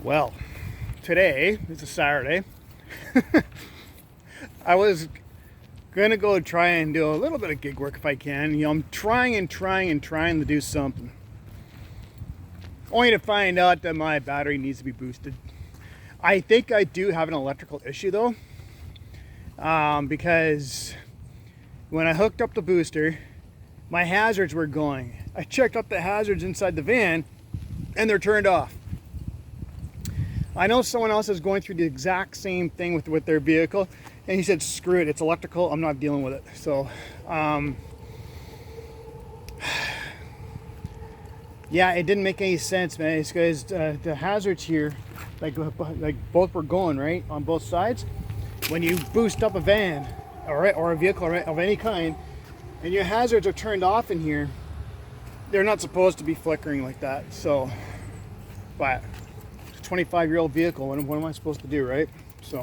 Well, today is a Saturday. I was gonna go try and do a little bit of gig work if I can. I'm trying to do something. Only to find out that my battery needs to be boosted. I think I do have an electrical issue though, because when I hooked up the booster, my hazards were going. I checked out the hazards inside the van, and they're turned off. I know someone else is going through the exact same thing with their vehicle, and he said, screw it, it's electrical, I'm not dealing with it. So, yeah, it didn't make any sense, man. It's because the hazards here, like both were going, right, on both sides. When you boost up a van or a vehicle of any kind, and your hazards are turned off in here, they're not supposed to be flickering like that. So, but 25-year-old vehicle, what am I supposed to do, right? So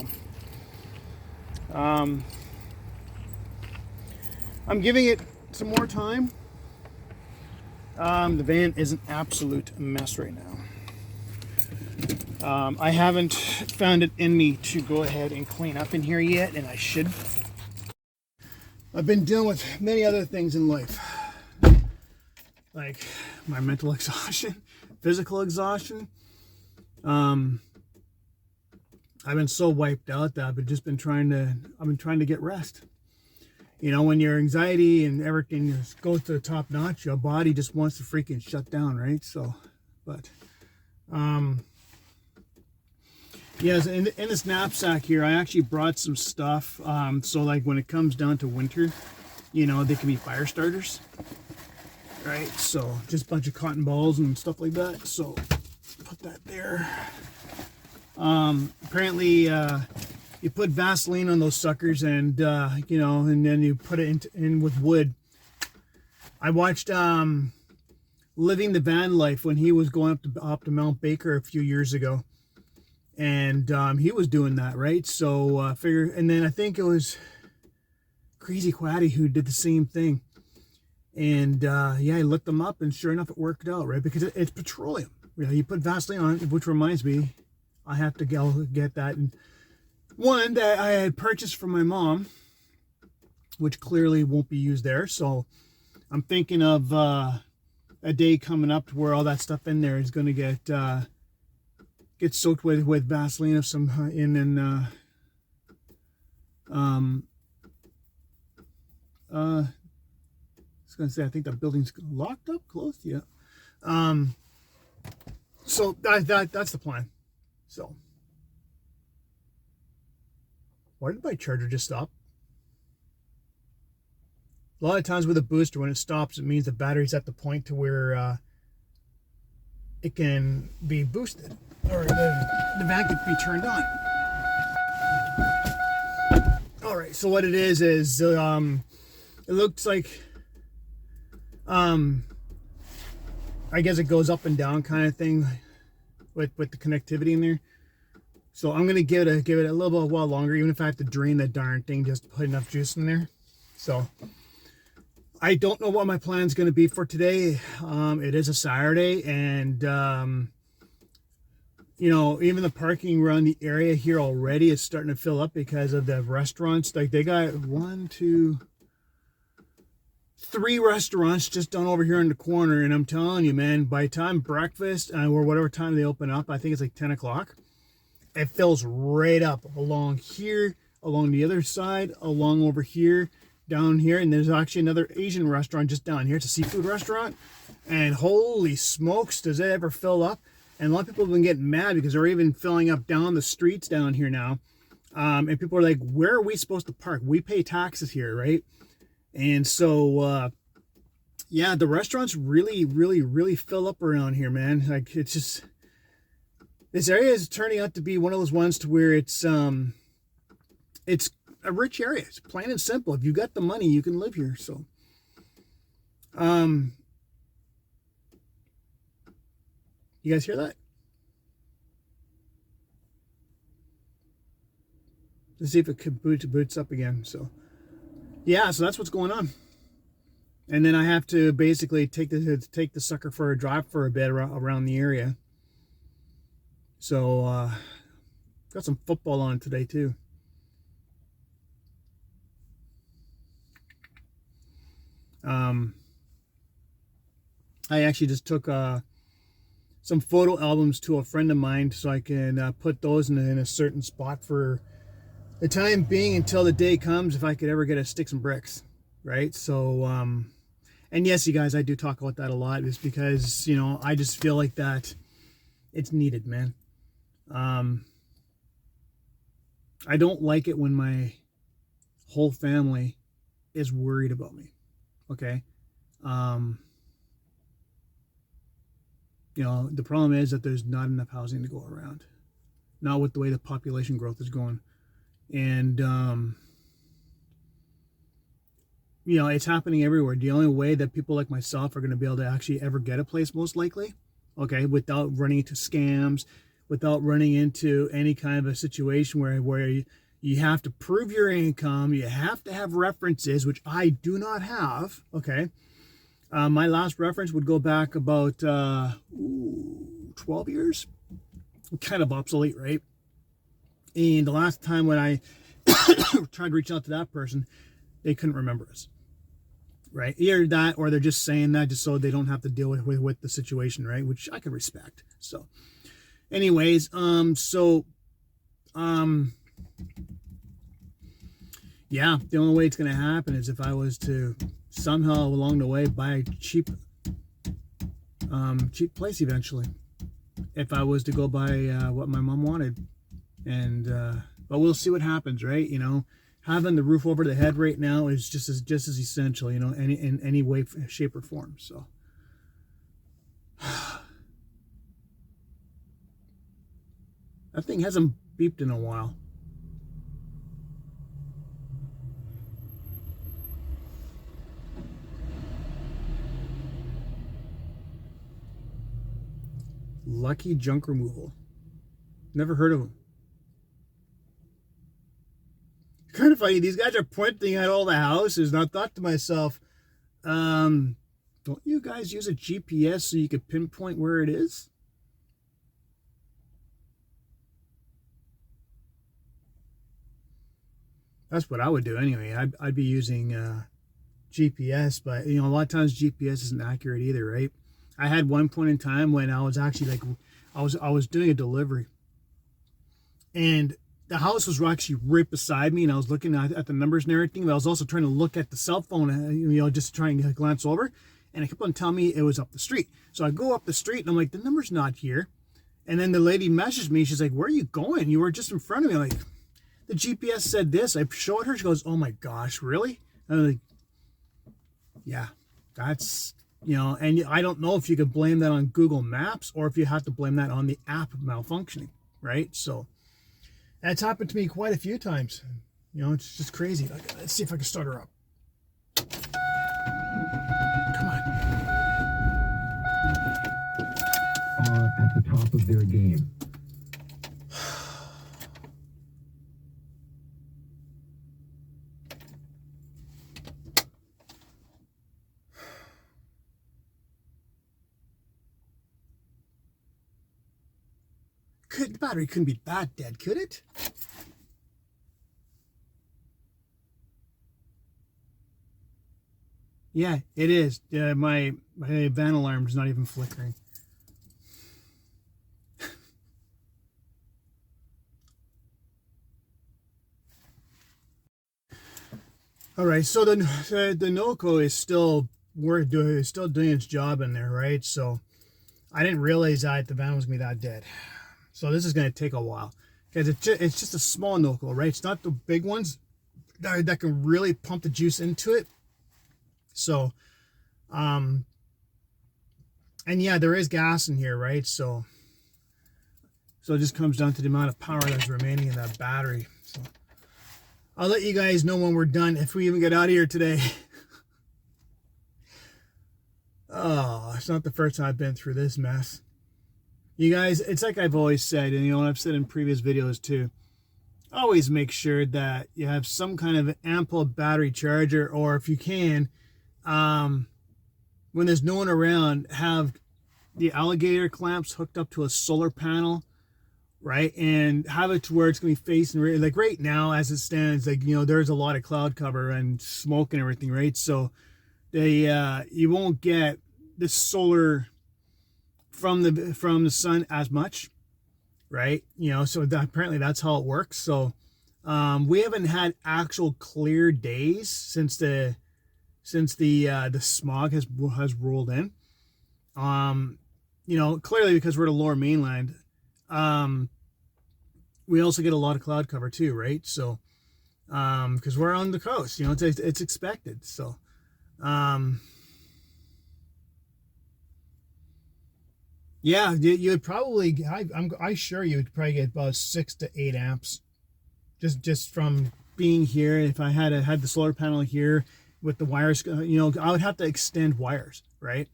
I'm giving it some more time. The van is an absolute mess right now. I haven't found it in me to go ahead and clean up in here yet, and I should. I've been dealing with many other things in life, like my mental exhaustion, physical exhaustion. I've been so wiped out that I've been trying to get rest. You know, when your anxiety and everything goes to the top notch, your body just wants to freaking shut down, right? So, but, yes, in this knapsack here, I actually brought some stuff. So like when it comes down to winter, you know, they can be fire starters, right? So just a bunch of cotton balls and stuff like that. So put that there. Apparently, you put Vaseline on those suckers, and you know, and then you put it in with wood. I watched Living the Van Life when he was going up to Mount Baker a few years ago, and he was doing that, right? So and then I think it was Crazy Quaddy who did the same thing, and yeah, I looked them up, and sure enough, it worked out, right? Because it's petroleum. You put Vaseline on it, which reminds me, I have to go get that. And one that I had purchased from my mom, which clearly won't be used there. So I'm thinking of a day coming up to where all that stuff in there is going to get soaked with Vaseline of some I was going to say, I think that building's locked up, closed, yeah. So that's the plan. So, why did my charger just stop? A lot of times with a booster, when it stops, it means the battery's at the point to where it can be boosted, or the van could be turned on. All right, so what it is it looks like I guess it goes up and down kind of thing with the connectivity in there. So I'm gonna give it a little bit while longer, even if I have to drain the darn thing just to put enough juice in there. So I don't know what my plan's gonna be for today. It is a Saturday, and you know, even the parking around the area here already is starting to fill up because of the restaurants. Like they got 3 restaurants just down over here in the corner, and I'm telling you, man, by the time breakfast or whatever time they open up, I think it's like 10 o'clock, it fills right up along here, along the other side, along over here, down here, and there's actually another Asian restaurant just down here. It's a seafood restaurant, and holy smokes, does it ever fill up. And a lot of people have been getting mad because they're even filling up down the streets down here now, and people are like, where are we supposed to park? We pay taxes here, right? And so, yeah, the restaurants really fill up around here, man. Like, it's just, this area is turning out to be one of those ones to where it's a rich area. It's plain and simple. If you got the money, you can live here. So, you guys hear that? Let's see if it could boots up again. So, yeah, so that's what's going on. And then I have to basically take the sucker for a drive for a bit around the area. So, got some football on today too. I actually just took some photo albums to a friend of mine so I can put those in a certain spot for the time being until the day comes if I could ever get to stick some bricks, right? So, and yes, you guys, I do talk about that a lot, is because, you know, I just feel like that it's needed, man. I don't like it when my whole family is worried about me, okay? You know, the problem is that there's not enough housing to go around, not with the way the population growth is going. And, you know, it's happening everywhere. The only way that people like myself are going to be able to actually ever get a place, most likely, okay, without running into scams, without running into any kind of a situation where you have to prove your income, you have to have references, which I do not have, okay. My last reference would go back about 12 years. Kind of obsolete, right? And the last time when I tried to reach out to that person, they couldn't remember us, right? Either that, or they're just saying that just so they don't have to deal with the situation, right? Which I can respect. So, anyways, yeah, the only way it's going to happen is if I was to somehow along the way buy a cheap place eventually. If I was to go by what my mom wanted. And but we'll see what happens, right? You know, having the roof over the head right now is just as essential, you know, in any way, shape, or form. So that thing hasn't beeped in a while. Lucky Junk Removal. Never heard of them. Kind of funny. These guys are pointing at all the houses, and I thought to myself, don't you guys use a GPS so you could pinpoint where it is? That's what I would do anyway. I'd be using GPS, but you know, a lot of times GPS isn't accurate either, right? I had one point in time when I was actually like, I was doing a delivery, and the house was actually right beside me, and I was looking at the numbers and everything, but I was also trying to look at the cell phone, you know, just trying to glance over, and it kept on telling me it was up the street. So I go up the street, and I'm like, the number's not here. And then the lady messaged me. She's like, where are you going? You were just in front of me. I'm like, the GPS said this. I showed her. She goes, oh my gosh, really? And I'm like, yeah, that's, you know, and I don't know if you could blame that on Google Maps or if you have to blame that on the app malfunctioning, right? So that's happened to me quite a few times. You know, it's just crazy. Let's see if I can start her up. Come on. Are at the top of their game. The battery couldn't be that dead, could it? Yeah, it is. My van alarm is not even flickering. All right, so the NOCO is still doing its job in there, right? So I didn't realize that the van was gonna be that dead. So this is gonna take a while because it's just a small NOCO, right? It's not the big ones that can really pump the juice into it. So, and yeah, there is gas in here, right? So it just comes down to the amount of power that's remaining in that battery. So I'll let you guys know when we're done, if we even get out of here today. Oh, it's not the first time I've been through this mess. You guys, it's like I've always said, and you know, I've said in previous videos too, always make sure that you have some kind of ample battery charger, or if you can, when there's no one around, have the alligator clamps hooked up to a solar panel right? And have it to where it's going to be facing, like right now as it stands, like, there's a lot of cloud cover and smoke and everything, right? So you won't get the solar from the sun as much, right? So apparently that's how it works. So we haven't had actual clear days since the smog has rolled in. Clearly because we're the lower mainland. We also get a lot of cloud cover too, right? So because we're on the coast, it's expected. So yeah, you would probably, I sure you would probably get about 6 to 8 amps just from being here. If I had the solar panel here with the wires, I would have to extend wires, right?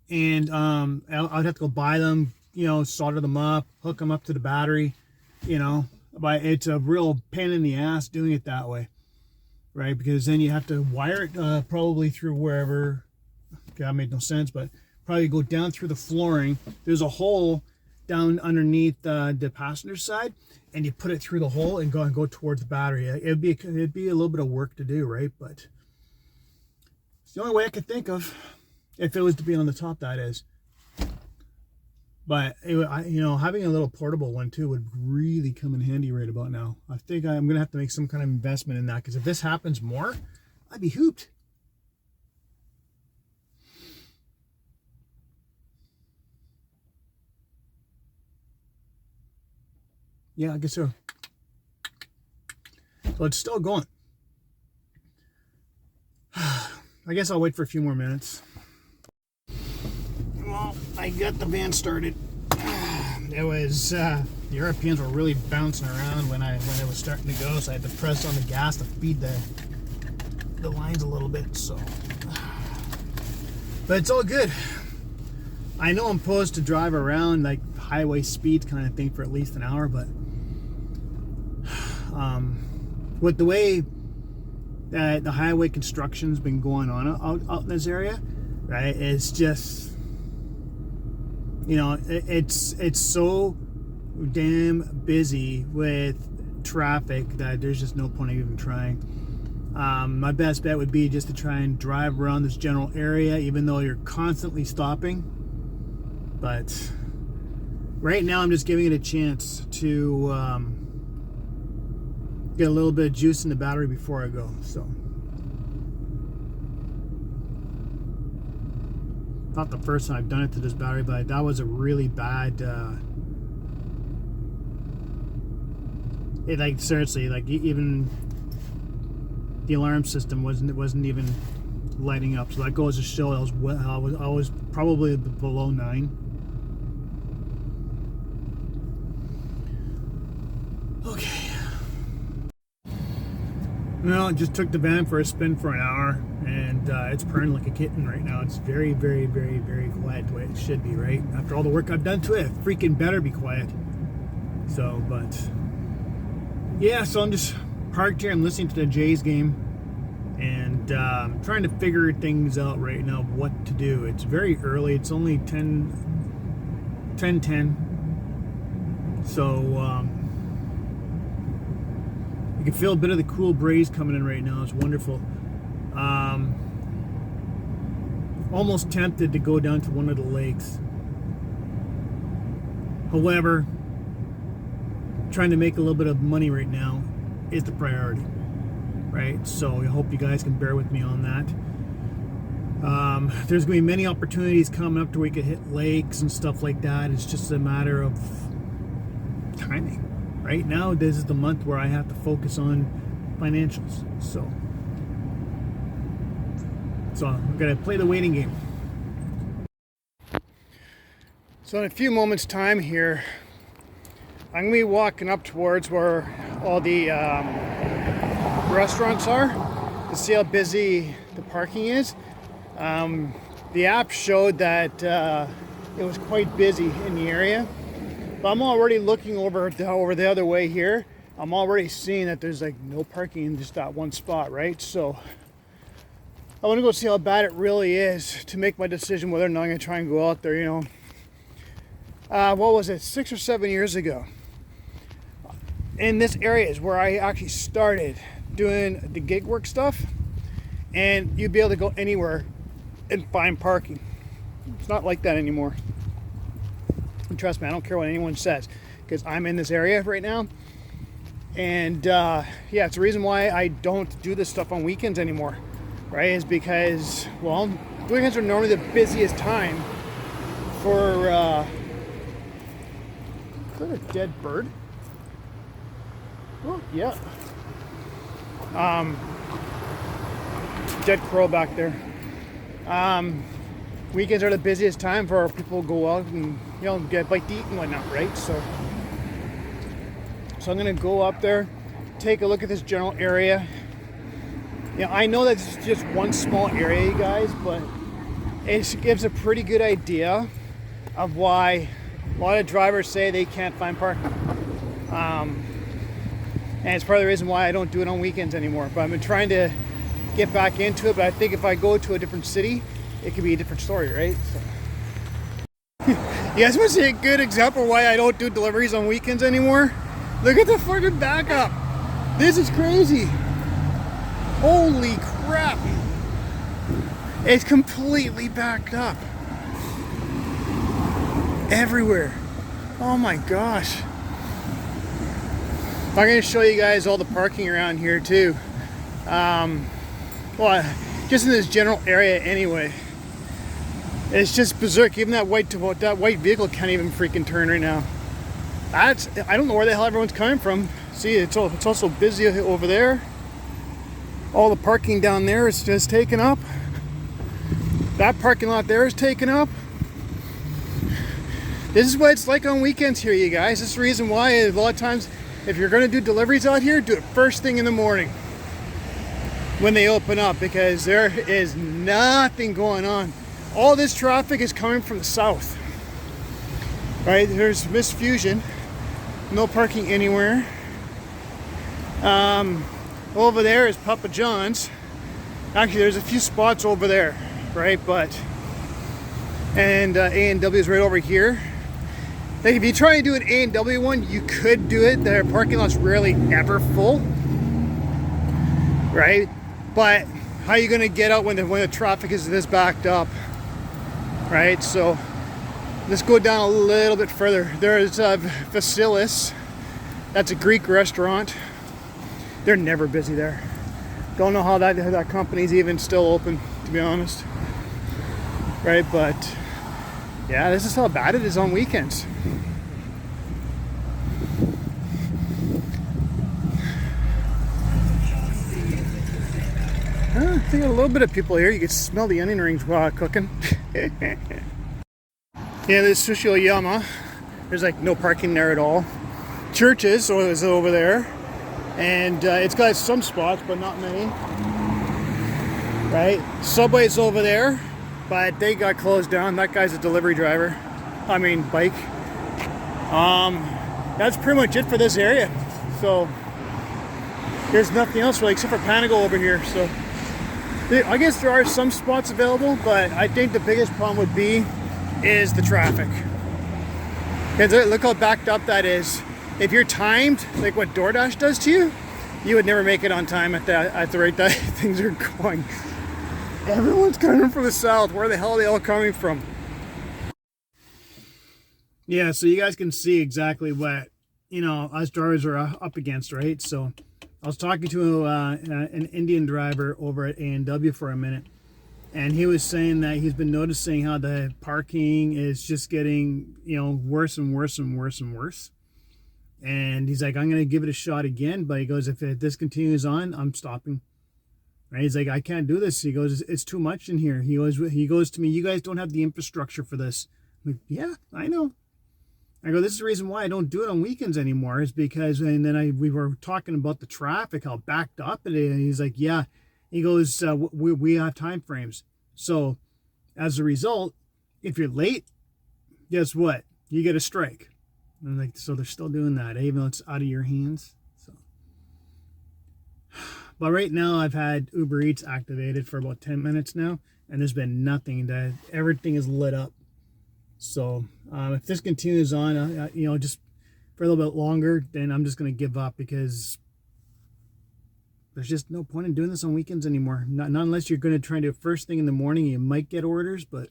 And I would have to go buy them, solder them up, hook them up to the battery, but it's a real pain in the ass doing it that way, right? Because then you have to wire it probably through wherever. Okay, that made no sense, but probably go down through the flooring. There's a hole down underneath the passenger side, and you put it through the hole and go towards the battery. It'd be a little bit of work to do, right? But it's the only way I could think of, if it was to be on the top, that is. But having a little portable one too would really come in handy right about now. I think I'm gonna have to make some kind of investment in that, because if this happens more, I'd be hooped. Yeah, I guess so. So it's still going. I guess I'll wait for a few more minutes. Well, I got the van started. It was the Europeans were really bouncing around when it was starting to go, so I had to press on the gas to feed the lines a little bit. So, but it's all good. I know I'm supposed to drive around like highway speed kind of thing for at least an hour, but with the way that the highway construction's been going on out in this area, right? It's just, it's so damn busy with traffic that there's just no point in even trying. My best bet would be just to try and drive around this general area, even though you're constantly stopping. But right now I'm just giving it a chance to get a little bit of juice in the battery before I go. So, not the first time I've done it to this battery, but that was a really bad seriously, even the alarm system wasn't even lighting up. So that goes to show I was probably below 9. Okay. Well, I just took the van for a spin for an hour, and it's purring like a kitten right now. It's very, very, very, very quiet the way it should be, right? After all the work I've done to it, freaking better be quiet. So, but yeah, so I'm just parked here. I'm listening to the Jays game, and trying to figure things out right now of what to do. It's very early. It's only 10:10. So you can feel a bit of the cool breeze coming in right now. It's wonderful. Almost tempted to go down to one of the lakes. However, trying to make a little bit of money right now is the priority, right? So I hope you guys can bear with me on that. There's going to be many opportunities coming up to where we could hit lakes and stuff like that. It's just a matter of timing. Right now, this is the month where I have to focus on financials. So I'm going to play the waiting game. So in a few moments' time here, I'm going to be walking up towards where all the restaurants are to see how busy the parking is. The app showed that it was quite busy in the area. But I'm already looking over the other way here. I'm already seeing that there's like no parking in just that one spot, right? So I want to go see how bad it really is to make my decision whether or not I'm going to try and go out there, What was it, 6 or 7 years ago? in this area is where I actually started doing the gig work stuff, and you'd be able to go anywhere and find parking. It's not like that anymore. And trust me, I don't care what anyone says, because I'm in this area right now. And yeah, it's the reason why I don't do this stuff on weekends anymore, right? Is because, well, weekends are normally the busiest time for, is that a dead bird? Oh, yeah. Dead crow back there. Weekends are the busiest time for people to go out and, you know, get a bite to eat and whatnot, right? So I'm gonna go up there, take a look at this general area. Yeah, I know that's just one small area, you guys, but it gives a pretty good idea of why a lot of drivers say they can't find parking. And it's part of the reason why I don't do it on weekends anymore. But I've been trying to get back into it, but I think if I go to a different city, it could be a different story, right? So. You guys want to see a good example why I don't do deliveries on weekends anymore? Look at the fucking backup. This is crazy. Holy crap. It's completely backed up. Everywhere. Oh my gosh. I'm going to show you guys all the parking around here too. Well, just in this general area anyway. It's just berserk. Even that white vehicle can't even freaking turn right now. I don't know where the hell everyone's coming from. See, it's also busy over there. All the parking down there is just taken up. That parking lot there is taken up. This is what it's like on weekends here, you guys. This is the reason why a lot of times, if you're going to do deliveries out here, do it first thing in the morning when they open up, because there is nothing going on. All this traffic is coming from the south. Right, there's Miss Fusion, no parking anywhere. Over there is Papa John's. Actually, there's a few spots over there, right? But and A&W is right over here. Like if you try to do an A&W one, you could do it. Their parking lot's rarely ever full, right? But how are you going to get out when the traffic is this backed up, right? So let's go down a little bit further. There's Vasilis. That's a Greek restaurant. They're never busy there. Don't know how that company's even still open, to be honest. Right, but yeah, this is how bad it is on weekends. I think a little bit of people here. You can smell the onion rings while cooking. Yeah, this Sushi Oyama. There's like no parking there at all. Churches is over there, and it's got some spots, but not many. Right, Subway's over there, but they got closed down. That guy's a delivery driver. I mean, bike. That's pretty much it for this area. So there's nothing else really except for Panago over here. So I guess there are some spots available, but I think the biggest problem would be is the traffic. Because look how backed up that is. If you're timed, like what DoorDash does to you, you would never make it on time at the rate that things are going. Everyone's coming from the south. Where the hell are they all coming from? Yeah, so you guys can see exactly what, you know, us drivers are up against, right? So I was talking to an Indian driver over at A&W for a minute, and he was saying that he's been noticing how the parking is just getting, you know, worse and worse and worse and worse. And he's like, I'm going to give it a shot again. But he goes, if this continues on, I'm stopping. Right? He's like, I can't do this. He goes, it's too much in here. He goes to me, you guys don't have the infrastructure for this. I'm like, yeah, I know. I go, this is the reason why I don't do it on weekends anymore, is because, and then we were talking about the traffic, how backed up it is. And he's like, yeah. He goes, we have time frames. So as a result, if you're late, guess what? You get a strike. And like, so they're still doing that, even though it's out of your hands. So, but right now I've had Uber Eats activated for about 10 minutes now, and there's been nothing. That everything is lit up. So if this continues on, you know, just for a little bit longer, then I'm just going to give up, because there's just no point in doing this on weekends anymore. Not unless you're going to try to do it first thing in the morning. You might get orders, but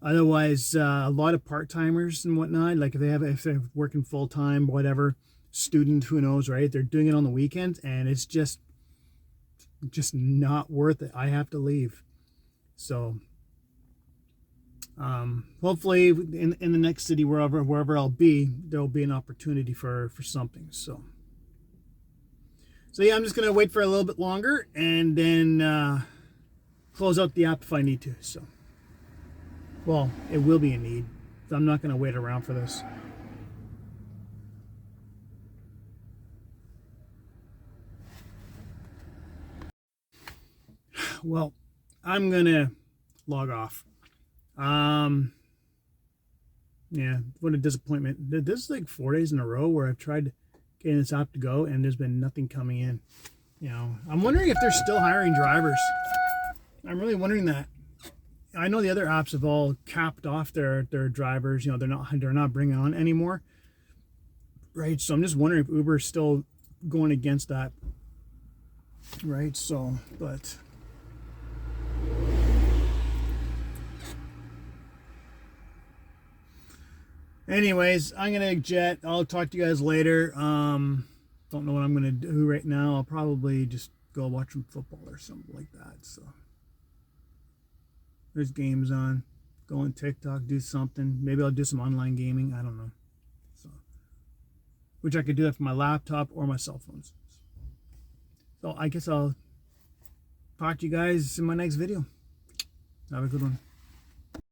otherwise, a lot of part-timers and whatnot, like if they're working full-time, whatever, student, who knows, right? They're doing it on the weekends, and it's just not worth it. I have to leave. So hopefully in the next city, wherever I'll be, there'll be an opportunity for something. So yeah, I'm just gonna wait for a little bit longer, and then close out the app if I need to. So, well, it will be a need. I'm not gonna wait around for this. Well, I'm gonna log off. Yeah, what a disappointment. This is like 4 days in a row where I've tried getting this app to go, and there's been nothing coming in. You know, I'm wondering if they're still hiring drivers. I'm really wondering that. I know the other apps have all capped off their drivers. You know, they're not bringing on anymore, right? So I'm just wondering if Uber's still going against that, right? So, but anyways, I'm gonna jet. I'll talk to you guys later. Don't know what I'm gonna do right now. I'll probably just go watch some football or something like that. So there's games on. Go on TikTok, do something. Maybe I'll do some online gaming. I don't know. So, which I could do that from my laptop or my cell phones. So I guess I'll talk to you guys in my next video. Have a good one.